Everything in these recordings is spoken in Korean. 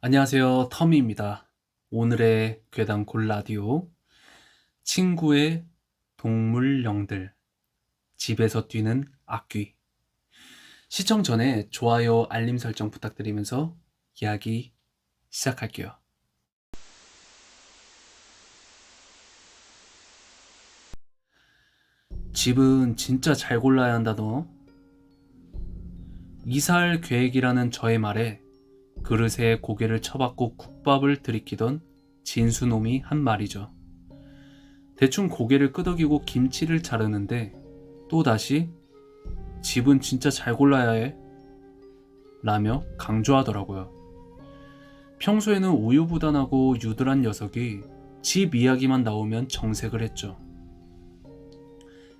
안녕하세요. 터미입니다. 오늘의 괴담 골라디오 친구의 동물령들 집에서 뛰는 악귀 시청 전에 좋아요 알림 설정 부탁드리면서 이야기 시작할게요. 집은 진짜 잘 골라야 한다 너. 이사할 계획이라는 저의 말에 그릇에 고개를 쳐박고 국밥을 들이키던 진수놈이 한 말이죠. 대충 고개를 끄덕이고 김치를 자르는데 또다시 집은 진짜 잘 골라야 해 라며 강조하더라고요. 평소에는 우유부단하고 유들한 녀석이 집 이야기만 나오면 정색을 했죠.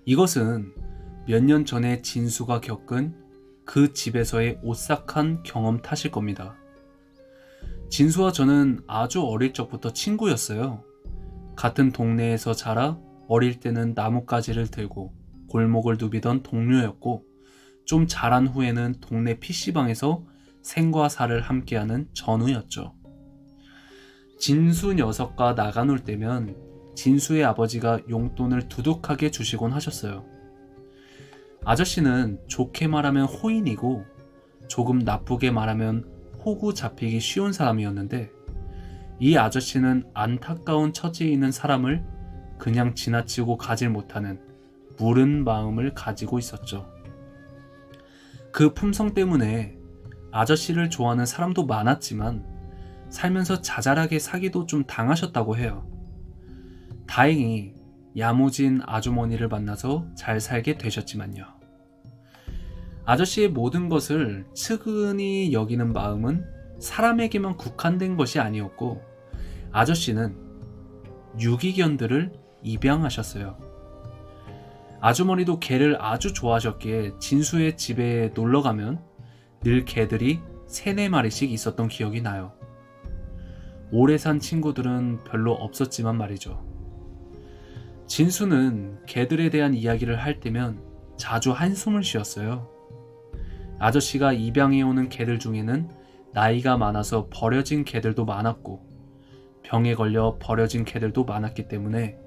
이것은 몇 년 전에 진수가 겪은 그 집에서의 오싹한 경험 탓일 겁니다. 진수와 저는 아주 어릴 적부터 친구였어요. 같은 동네에서 자라 어릴 때는 나뭇가지를 들고 골목을 누비던 동료였고, 좀 자란 후에는 동네 PC방에서 생과 사를 함께하는 전우였죠. 진수 녀석과 나가 놀 때면 진수의 아버지가 용돈을 두둑하게 주시곤 하셨어요. 아저씨는 좋게 말하면 호인이고 조금 나쁘게 말하면 호구 잡히기 쉬운 사람이었는데, 이 아저씨는 안타까운 처지에 있는 사람을 그냥 지나치고 가질 못하는 무른 마음을 가지고 있었죠. 그 품성 때문에 아저씨를 좋아하는 사람도 많았지만 살면서 자잘하게 사기도 좀 당하셨다고 해요. 다행히 야무진 아주머니를 만나서 잘 살게 되셨지만요. 아저씨의 모든 것을 측은히 여기는 마음은 사람에게만 국한된 것이 아니었고, 아저씨는 유기견들을 입양하셨어요. 아주머니도 개를 아주 좋아하셨기에 진수의 집에 놀러가면 늘 개들이 3-4마리씩 있었던 기억이 나요. 오래 산 친구들은 별로 없었지만 말이죠. 진수는 개들에 대한 이야기를 할 때면 자주 한숨을 쉬었어요. 아저씨가 입양해오는 개들 중에는 나이가 많아서 버려진 개들도 많았고, 병에 걸려 버려진 개들도 많았기 때문에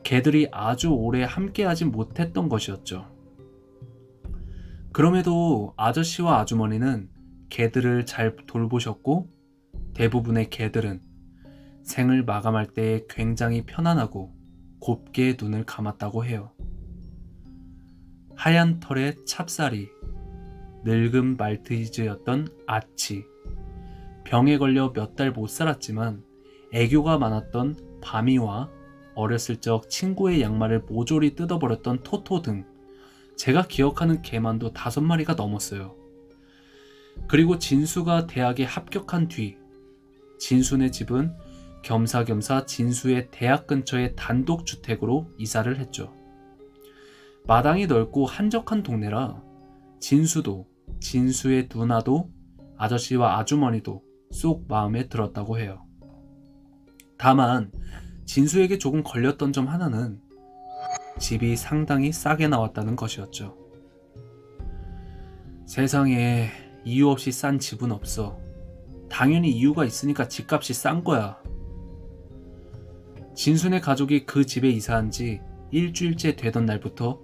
개들이 아주 오래 함께하지 못했던 것이었죠. 그럼에도 아저씨와 아주머니는 개들을 잘 돌보셨고, 대부분의 개들은 생을 마감할 때 굉장히 편안하고 곱게 눈을 감았다고 해요. 하얀 털의 찹쌀이, 늙은 말티즈였던 아치, 병에 걸려 몇 달 못 살았지만 애교가 많았던 바미와 어렸을 적 친구의 양말을 모조리 뜯어버렸던 토토 등 제가 기억하는 개만도 5마리가 넘었어요. 그리고 진수가 대학에 합격한 뒤 진수네 집은 겸사겸사 진수의 대학 근처의 단독주택으로 이사를 했죠. 마당이 넓고 한적한 동네라 진수도, 진수의 누나도, 아저씨와 아주머니도 쏙 마음에 들었다고 해요. 다만 진수에게 조금 걸렸던 점 하나는 집이 상당히 싸게 나왔다는 것이었죠. 세상에 이유 없이 싼 집은 없어. 당연히 이유가 있으니까 집값이 싼 거야. 진수네 가족이 그 집에 이사한 지 일주일째 되던 날부터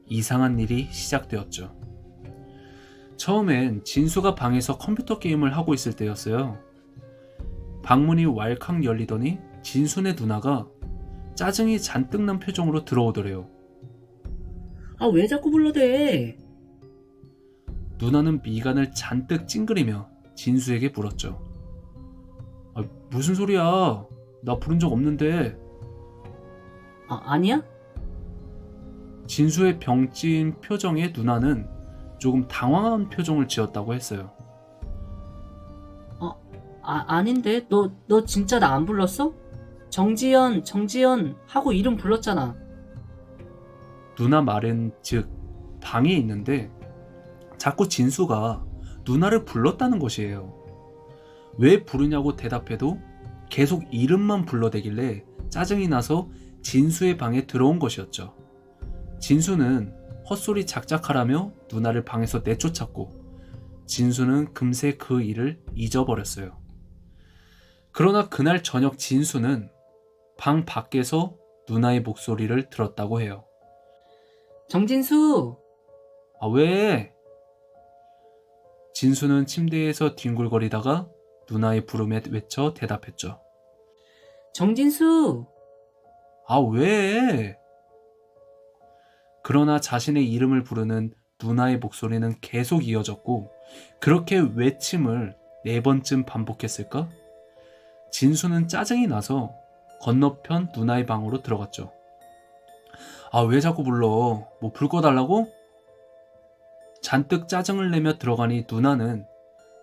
이상한 일이 시작되었죠. 처음엔 진수가 방에서 컴퓨터 게임을 하고 있을 때였어요. 방문이 왈칵 열리더니 진수네 누나가 짜증이 잔뜩 난 표정으로 들어오더래요. 아, 왜 자꾸 불러대? 누나는 미간을 잔뜩 찡그리며 진수에게 물었죠. 무슨 소리야? 나 부른 적 없는데. 아니야? 진수의 병찐 표정에 누나는 조금 당황한 표정을 지었다고 했어요. 아닌데? 너 진짜 나 안 불렀어? 정지연 하고 이름 불렀잖아. 누나 말은 즉 방에 있는데 자꾸 진수가 누나를 불렀다는 것이에요. 왜 부르냐고 대답해도 계속 이름만 불러대길래 짜증이 나서 진수의 방에 들어온 것이었죠. 진수는 헛소리 작작하라며 누나를 방에서 내쫓았고, 진수는 금세 그 일을 잊어버렸어요. 그러나 그날 저녁 진수는 방 밖에서 누나의 목소리를 들었다고 해요. 정진수! 아, 왜? 진수는 침대에서 뒹굴거리다가 누나의 부름에 외쳐 대답했죠. 정진수! 아, 왜? 그러나 자신의 이름을 부르는 누나의 목소리는 계속 이어졌고 그렇게 외침을 4번쯤 반복했을까? 진수는 짜증이 나서 건너편 누나의 방으로 들어갔죠. 아, 왜 자꾸 불러? 뭐 불 꺼달라고? 잔뜩 짜증을 내며 들어가니 누나는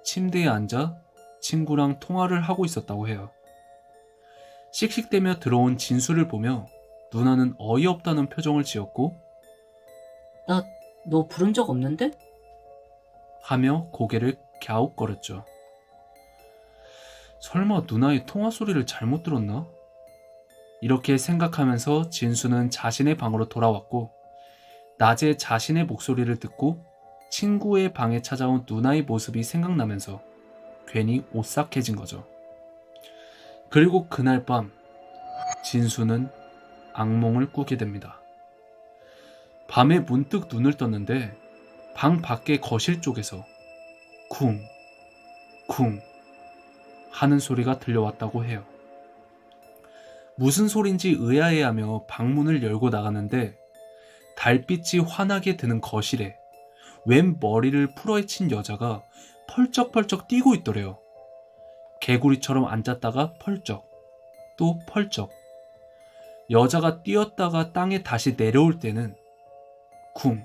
침대에 앉아 친구랑 통화를 하고 있었다고 해요. 씩씩대며 들어온 진수를 보며 누나는 어이없다는 표정을 지었고 너 부른 적 없는데? 하며 고개를 갸웃거렸죠. 설마 누나의 통화 소리를 잘못 들었나? 이렇게 생각하면서 진수는 자신의 방으로 돌아왔고 낮에 자신의 목소리를 듣고 친구의 방에 찾아온 누나의 모습이 생각나면서 괜히 오싹해진 거죠. 그리고 그날 밤 진수는 악몽을 꾸게 됩니다. 밤에 문득 눈을 떴는데 방 밖의 거실 쪽에서 쿵, 쿵 하는 소리가 들려왔다고 해요. 무슨 소린지 의아해하며 방문을 열고 나갔는데 달빛이 환하게 드는 거실에 웬 머리를 풀어헤친 여자가 펄쩍펄쩍 뛰고 있더래요. 개구리처럼 앉았다가 펄쩍, 또 펄쩍. 여자가 뛰었다가 땅에 다시 내려올 때는 쿵,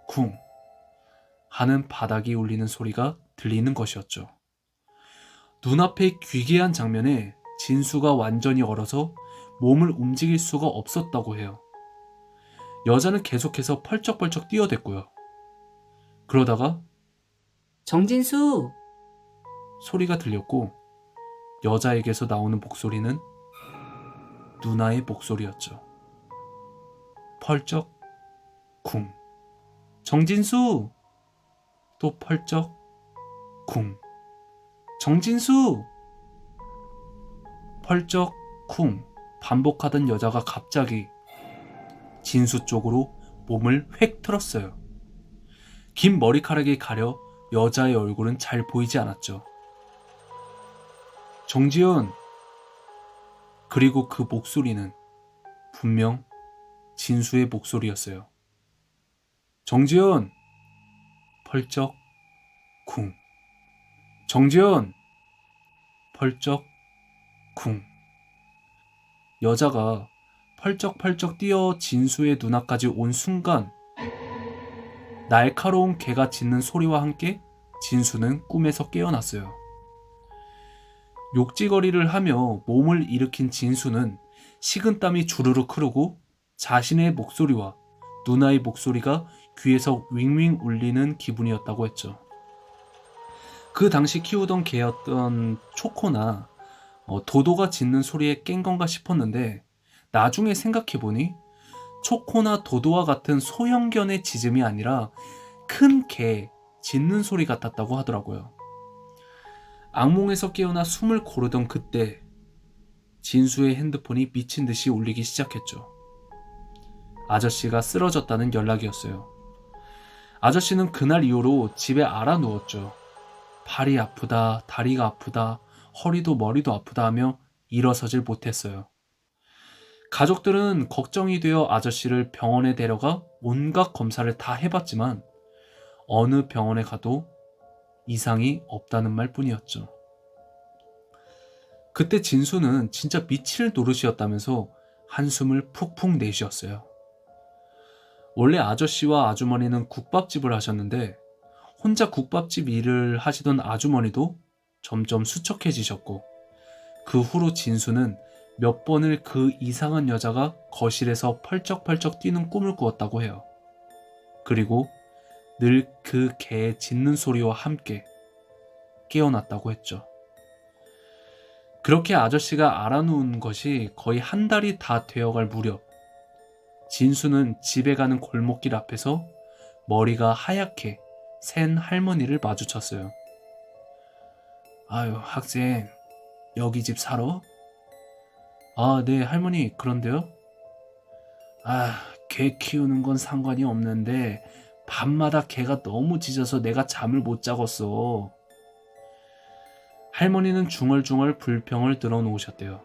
쿵 하는 바닥이 울리는 소리가 들리는 것이었죠. 눈앞의 귀괴한 장면에 진수가 완전히 얼어서 몸을 움직일 수가 없었다고 해요. 여자는 계속해서 펄쩍펄쩍 뛰어댔고요. 그러다가 정진수! 소리가 들렸고 여자에게서 나오는 목소리는 누나의 목소리였죠. 펄쩍 쿵. 정진수! 또 펄쩍 쿵. 정진수! 펄쩍 쿵 반복하던 여자가 갑자기 진수 쪽으로 몸을 획 틀었어요. 긴 머리카락이 가려 여자의 얼굴은 잘 보이지 않았죠. 정지연! 그리고 그 목소리는 분명 진수의 목소리였어요. 정지연! 펄쩍 쿵. 정지연! 펄쩍 쿵. 여자가 펄쩍펄쩍 뛰어 진수의 눈앞까지 온 순간 날카로운 개가 짖는 소리와 함께 진수는 꿈에서 깨어났어요. 욕지거리를 하며 몸을 일으킨 진수는 식은땀이 주르륵 흐르고 자신의 목소리와 누나의 목소리가 귀에서 윙윙 울리는 기분이었다고 했죠. 그 당시 키우던 개였던 초코나 도도가 짖는 소리에 깬 건가 싶었는데 나중에 생각해보니 초코나 도도와 같은 소형견의 짖음이 아니라 큰 개 짖는 소리 같았다고 하더라고요. 악몽에서 깨어나 숨을 고르던 그때 진수의 핸드폰이 미친 듯이 울리기 시작했죠. 아저씨가 쓰러졌다는 연락이었어요. 아저씨는 그날 이후로 집에 알아 누웠죠. 발이 아프다, 다리가 아프다, 허리도 머리도 아프다 하며 일어서질 못했어요. 가족들은 걱정이 되어 아저씨를 병원에 데려가 온갖 검사를 다 해봤지만 어느 병원에 가도 이상이 없다는 말뿐이었죠. 그때 진수는 진짜 미칠 노릇이었다면서 한숨을 푹푹 내쉬었어요. 원래 아저씨와 아주머니는 국밥집을 하셨는데 혼자 국밥집 일을 하시던 아주머니도 점점 수척해지셨고 그 후로 진수는 몇 번을 그 이상한 여자가 거실에서 펄쩍펄쩍 뛰는 꿈을 꾸었다고 해요. 그리고 늘 그 개의 짖는 소리와 함께 깨어났다고 했죠. 그렇게 아저씨가 알아놓은 것이 거의 한 달이 다 되어갈 무렵 진수는 집에 가는 골목길 앞에서 머리가 하얗게 센 할머니를 마주쳤어요. 아유, 학생, 여기 집 사러? 아, 네, 할머니, 그런데요? 아, 개 키우는 건 상관이 없는데 밤마다 개가 너무 짖어서 내가 잠을 못 자겠어. 할머니는 중얼중얼 불평을 늘어놓으셨대요.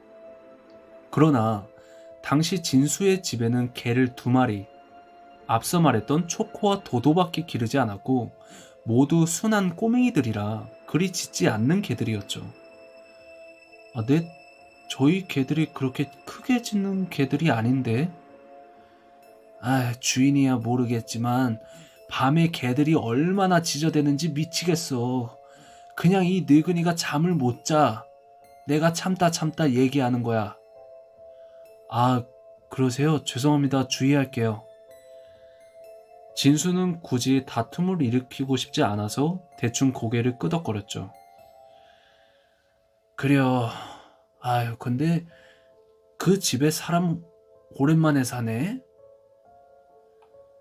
그러나 당시 진수의 집에는 개를 2마리, 앞서 말했던 초코와 도도밖에 기르지 않았고 모두 순한 꼬맹이들이라 그리 짖지 않는 개들이었죠. 아, 네? 저희 개들이 그렇게 크게 짖는 개들이 아닌데? 아, 주인이야 모르겠지만 밤에 개들이 얼마나 짖어대는지 미치겠어. 그냥 이 늙은이가 잠을 못 자. 내가 참다 참다 얘기하는 거야. 아, 그러세요? 죄송합니다. 주의할게요. 진수는 굳이 다툼을 일으키고 싶지 않아서 대충 고개를 끄덕거렸죠. 그래요. 아유, 근데 그 집에 사람 오랜만에 사네?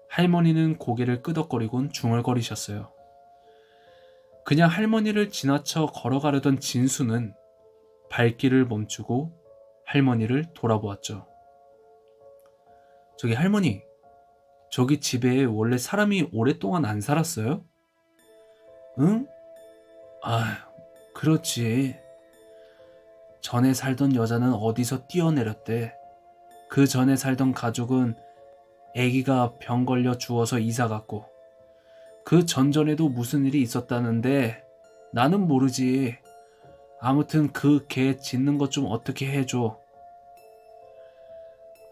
할머니는 고개를 끄덕거리곤 중얼거리셨어요. 그냥 할머니를 지나쳐 걸어가려던 진수는 발길을 멈추고 할머니를 돌아보았죠. 저기 할머니, 저기 집에 원래 사람이 오랫동안 안 살았어요? 응? 아, 그렇지. 전에 살던 여자는 어디서 뛰어내렸대. 그 전에 살던 가족은 아기가 병 걸려 죽어서 이사 갔고, 그 전전에도 무슨 일이 있었다는데 나는 모르지. 아무튼 그 개 짖는 것 좀 어떻게 해줘.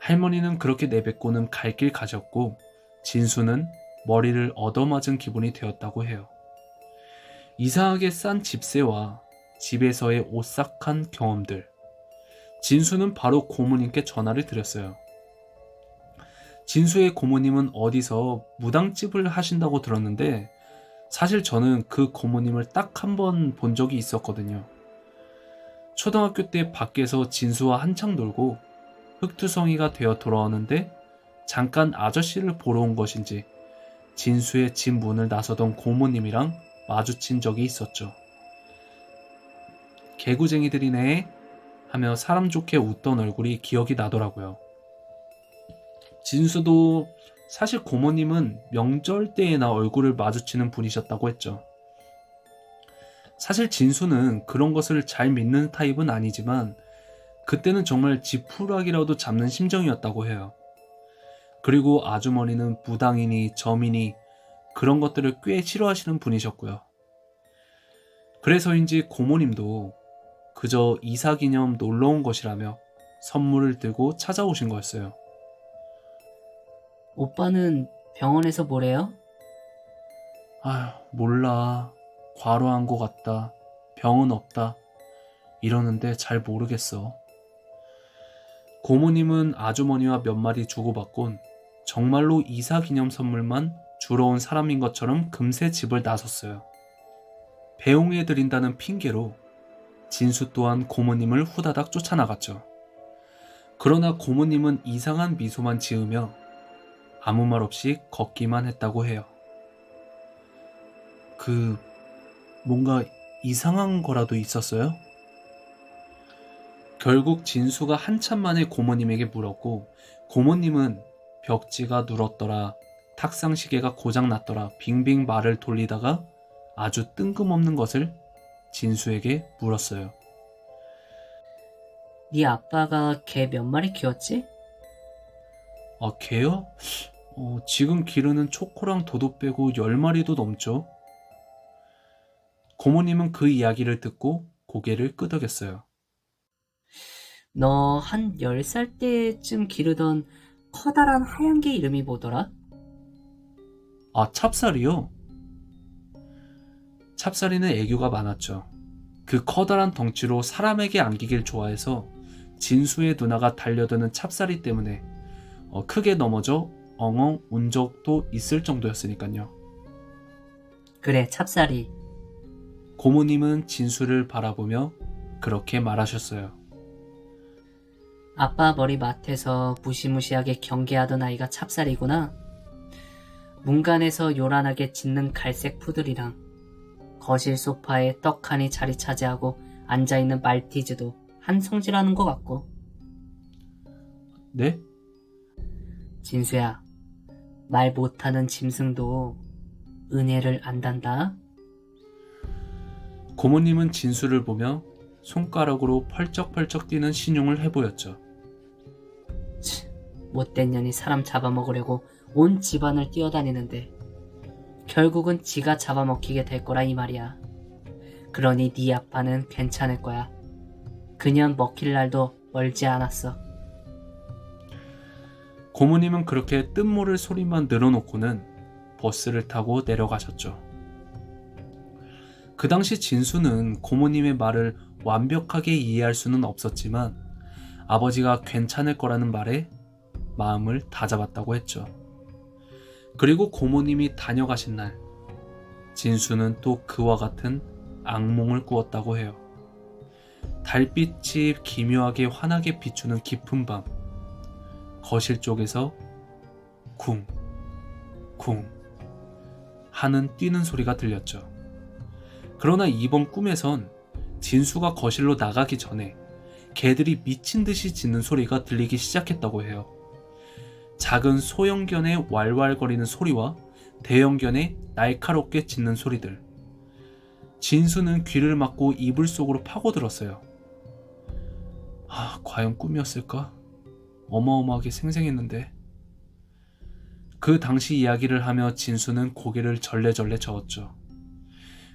할머니는 그렇게 내뱉고는 갈 길 가셨고 진수는 머리를 얻어맞은 기분이 되었다고 해요. 이상하게 싼 집세와 집에서의 오싹한 경험들. 진수는 바로 고모님께 전화를 드렸어요. 진수의 고모님은 어디서 무당집을 하신다고 들었는데 사실 저는 그 고모님을 딱 한 번 본 적이 있었거든요. 초등학교 때 밖에서 진수와 한창 놀고 흑투성이가 되어 돌아오는데 잠깐 아저씨를 보러 온 것인지 진수의 집 문을 나서던 고모님이랑 마주친 적이 있었죠. 개구쟁이들이네 하며 사람 좋게 웃던 얼굴이 기억이 나더라고요. 진수도 사실 고모님은 명절 때에나 얼굴을 마주치는 분이셨다고 했죠. 사실 진수는 그런 것을 잘 믿는 타입은 아니지만 그때는 정말 지푸라기라도 잡는 심정이었다고 해요. 그리고 아주머니는 무당이니 점이니 그런 것들을 꽤 싫어하시는 분이셨고요. 그래서인지 고모님도 그저 이사기념 놀러 온 것이라며 선물을 들고 찾아오신 거였어요. 오빠는 병원에서 뭐래요? 아휴, 몰라. 과로한 것 같다. 병은 없다. 이러는데 잘 모르겠어. 고모님은 아주머니와 몇 마디 주고받곤 정말로 이사 기념 선물만 주러 온 사람인 것처럼 금세 집을 나섰어요. 배웅해드린다는 핑계로 진수 또한 고모님을 후다닥 쫓아나갔죠. 그러나 고모님은 이상한 미소만 지으며 아무 말 없이 걷기만 했다고 해요. 뭔가 이상한 거라도 있었어요? 결국 진수가 한참 만에 고모님에게 물었고 고모님은 벽지가 눌었더라, 탁상시계가 고장났더라 빙빙 말을 돌리다가 아주 뜬금없는 것을 진수에게 물었어요. 네 아빠가 개 몇 마리 키웠지? 아, 개요? 지금 기르는 초코랑 도도 빼고 10마리도 넘죠. 고모님은 그 이야기를 듣고 고개를 끄덕였어요. 너 한 10살 때쯤 기르던 커다란 하얀 개 이름이 뭐더라? 아, 찹쌀이요? 찹쌀이는 애교가 많았죠. 그 커다란 덩치로 사람에게 안기길 좋아해서 진수의 누나가 달려드는 찹쌀이 때문에 크게 넘어져 엉엉 운 적도 있을 정도였으니까요. 그래, 찹쌀이. 고모님은 진수를 바라보며 그렇게 말하셨어요. 아빠 머리맡에서 무시무시하게 경계하던 아이가 찹쌀이구나. 문간에서 요란하게 짖는 갈색 푸들이랑 거실 소파에 떡하니 자리 차지하고 앉아있는 말티즈도 한 성질하는 것 같고. 네? 진수야, 말 못하는 짐승도 은혜를 안단다. 고모님은 진수를 보며 손가락으로 펄쩍펄쩍 뛰는 신용을 해보였죠. 못된 년이 사람 잡아먹으려고 온 집안을 뛰어다니는데 결국은 지가 잡아먹히게 될 거라 이 말이야. 그러니 네 아빠는 괜찮을 거야. 그년 먹힐 날도 멀지 않았어. 고모님은 그렇게 뜬모를 소리만 늘어놓고는 버스를 타고 내려가셨죠. 그 당시 진수는 고모님의 말을 완벽하게 이해할 수는 없었지만 아버지가 괜찮을 거라는 말에 마음을 다잡았다고 했죠. 그리고 고모님이 다녀가신 날, 진수는 또 그와 같은 악몽을 꾸었다고 해요. 달빛이 기묘하게 환하게 비추는 깊은 밤, 거실 쪽에서 쿵, 쿵 하는 뛰는 소리가 들렸죠. 그러나 이번 꿈에선 진수가 거실로 나가기 전에 개들이 미친 듯이 짖는 소리가 들리기 시작했다고 해요. 작은 소형견의 왈왈거리는 소리와 대형견의 날카롭게 짖는 소리들. 진수는 귀를 막고 이불 속으로 파고들었어요. 과연 꿈이었을까? 어마어마하게 생생했는데. 그 당시 이야기를 하며 진수는 고개를 절레절레 저었죠.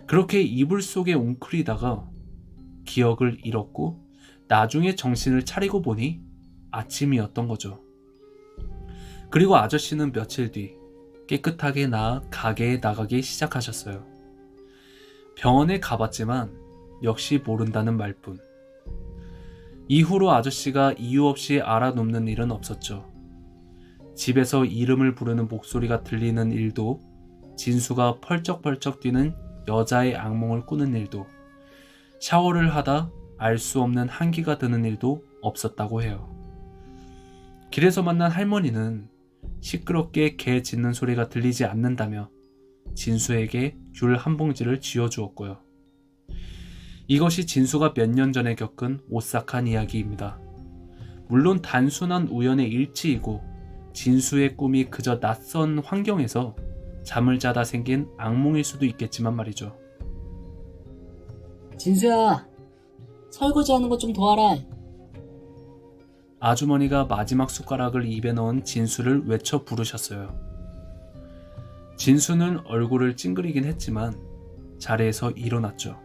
그렇게 이불 속에 웅크리다가 기억을 잃었고 나중에 정신을 차리고 보니 아침이었던 거죠. 그리고 아저씨는 며칠 뒤 깨끗하게 나아 가게에 나가기 시작하셨어요. 병원에 가봤지만 역시 모른다는 말뿐. 이후로 아저씨가 이유 없이 알아눕는 일은 없었죠. 집에서 이름을 부르는 목소리가 들리는 일도, 진수가 펄쩍펄쩍 뛰는 여자의 악몽을 꾸는 일도, 샤워를 하다 알 수 없는 한기가 드는 일도 없었다고 해요. 길에서 만난 할머니는 시끄럽게 개 짖는 소리가 들리지 않는다며 진수에게 귤 한 봉지를 쥐어주었고요. 이것이 진수가 몇 년 전에 겪은 오싹한 이야기입니다. 물론 단순한 우연의 일치이고 진수의 꿈이 그저 낯선 환경에서 잠을 자다 생긴 악몽일 수도 있겠지만 말이죠. 진수야, 설거지하는 거 좀 도와라. 아주머니가 마지막 숟가락을 입에 넣은 진수를 외쳐 부르셨어요. 진수는 얼굴을 찡그리긴 했지만 자리에서 일어났죠.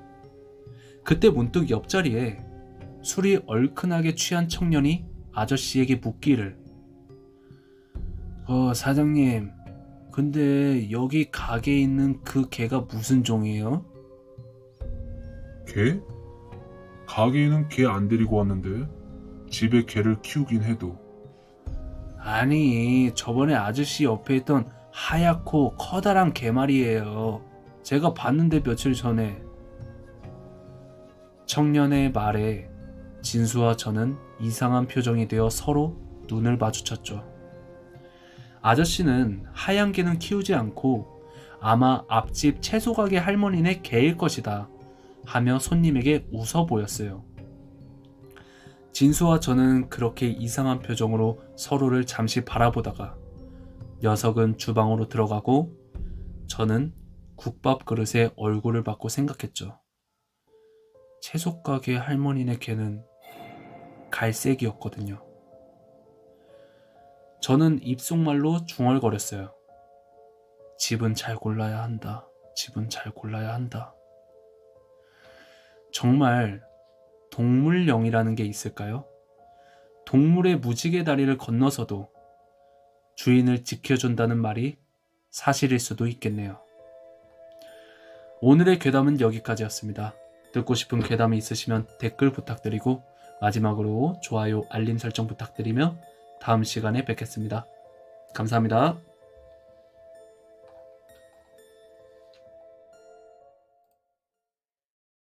그때 문득 옆자리에 술이 얼큰하게 취한 청년이 아저씨에게 묻기를, 사장님, 근데 여기 가게에 있는 그 개가 무슨 종이에요? 개? 가게에는 개 안 데리고 왔는데 집에 개를 키우긴 해도. 아니, 저번에 아저씨 옆에 있던 하얗고 커다란 개 말이에요. 제가 봤는데 며칠 전에. 청년의 말에 진수와 저는 이상한 표정이 되어 서로 눈을 마주쳤죠. 아저씨는 하얀 개는 키우지 않고 아마 앞집 채소가게 할머니네 개일 것이다 하며 손님에게 웃어 보였어요. 진수와 저는 그렇게 이상한 표정으로 서로를 잠시 바라보다가 녀석은 주방으로 들어가고 저는 국밥 그릇에 얼굴을 받고 생각했죠. 채소가게 할머니네 개는 갈색이었거든요. 저는 입속말로 중얼거렸어요. 집은 잘 골라야 한다. 집은 잘 골라야 한다. 정말 동물령이라는 게 있을까요? 동물의 무지개 다리를 건너서도 주인을 지켜준다는 말이 사실일 수도 있겠네요. 오늘의 괴담은 여기까지였습니다. 듣고 싶은 괴담이 있으시면 댓글 부탁드리고 마지막으로 좋아요, 알림 설정 부탁드리며 다음 시간에 뵙겠습니다. 감사합니다.